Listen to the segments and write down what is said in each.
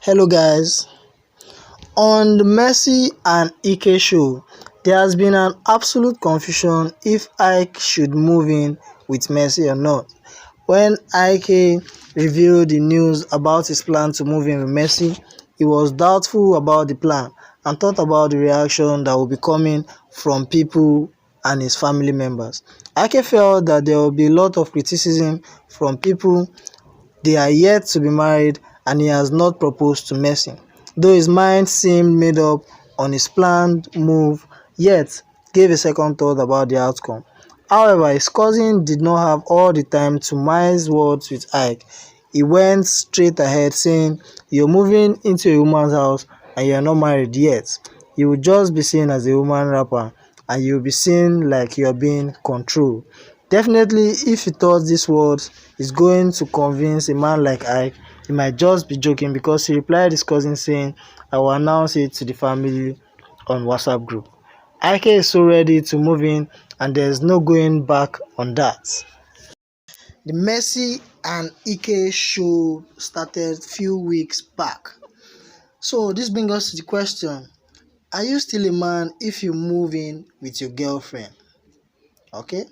Hello guys, on the Mercy and Ike show, there has been an absolute confusion if Ike should move in with Mercy or not. When Ike revealed the news about his plan to move in with Mercy, he was doubtful about the plan and thought about the reaction that would be coming from people and his family members. Ike felt that there would be a lot of criticism from people. They are yet to be married and he has not proposed to Mercy. Though his mind seemed made up on his planned move, yet gave a second thought about the outcome. However, his cousin did not have all the time to mince words with Ike. He went straight ahead saying, "You're moving into a woman's house and you're not married yet. You will just be seen as a woman rapper and you'll be seen like you're being controlled." Definitely, if he thought this words is going to convince a man like Ike, he might just be joking because he replied his cousin saying, "I will announce it to the family on WhatsApp group." Ike is so ready to move in and there's no going back on that. The Mercy and Ike show started few weeks back. So this brings us to the question, are you still a man if you move in with your girlfriend? Okay,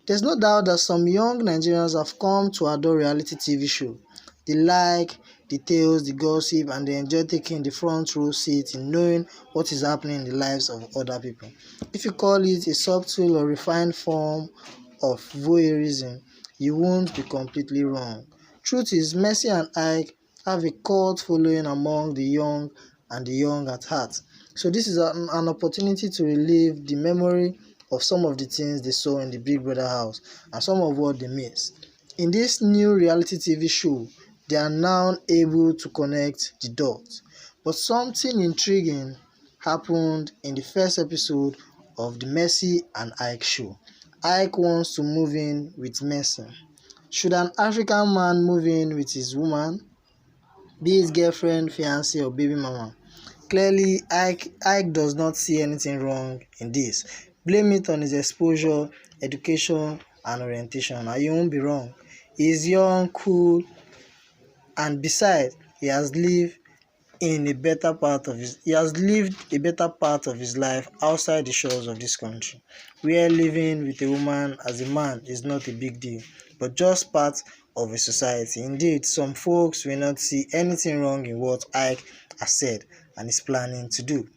there's no doubt that some young Nigerians have come to adore reality TV show. They like the tales, the gossip, and they enjoy taking the front row seat in knowing what is happening in the lives of other people. If you call it a subtle or refined form of voyeurism, you won't be completely wrong. Truth is, Mercy and Ike have a cult following among the young and the young at heart. So this is an opportunity to relive the memory of some of the things they saw in the Big Brother house and some of what they missed. In this new reality TV show, they are now able to connect the dots. But something intriguing happened in the first episode of the Mercy and Ike show. Ike wants to move in with Mercy. Should an African man move in with his woman, be his girlfriend, fiancé, or baby mama? Clearly, Ike does not see anything wrong in this. Blame it on his exposure, education, and orientation, and you won't be wrong. He is young, cool, and besides, he has lived a better part of his life outside the shores of this country, where living with a woman as a man is not a big deal, but just part of a society. Indeed, some folks will not see anything wrong in what Ike has said and is planning to do.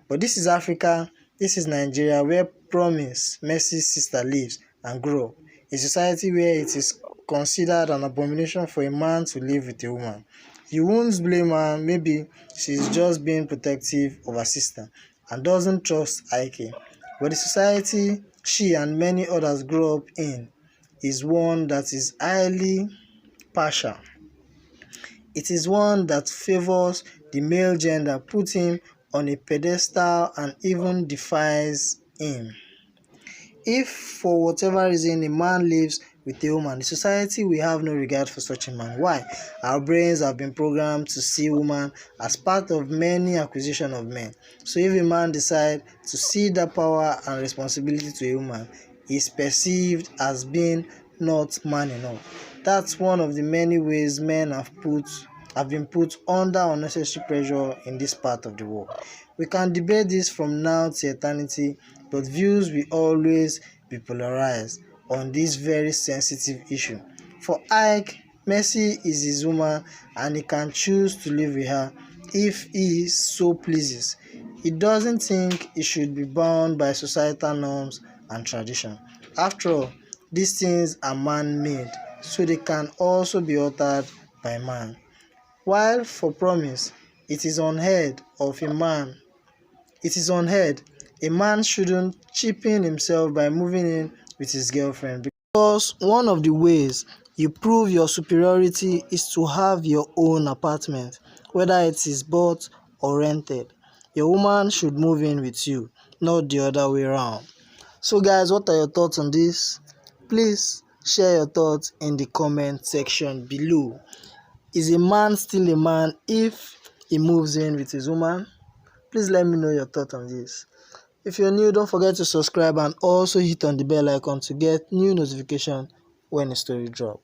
But this is Africa, this is Nigeria, where Promise, Mercy's sister, lives and grew up, a society where it is considered an abomination for a man to live with a woman. You won't blame her, maybe she's just being protective of her sister and doesn't trust Ike. But the society she and many others grew up in is one that is highly partial. It is one that favors the male gender, puts him on a pedestal and even defies him. If for whatever reason a man lives with a woman, the society will have no regard for such a man. Why? Our brains have been programmed to see woman as part of many acquisition of men. So if a man decides to cede that power and responsibility to a woman, he is perceived as being not man enough. That's one of the many ways men have been put under unnecessary pressure in this part of the world. We can debate this from now to eternity, but views will always be polarized on this very sensitive issue. For Ike, Mercy is his woman and he can choose to live with her if he so pleases. He doesn't think he should be bound by societal norms and tradition. After all, these things are man-made, so they can also be altered by man. While for Promise, it is unheard a man shouldn't cheapen himself by moving in with his girlfriend, because one of the ways you prove your superiority is to have your own apartment, whether it is bought or rented. Your woman should move in with you, not the other way around. So guys, what are your thoughts on this? Please share your thoughts in the comment section below. Is a man still a man if he moves in with his woman? Please let me know your thoughts on this. If you're new, don't forget to subscribe and also hit on the bell icon to get new notification when a story drops.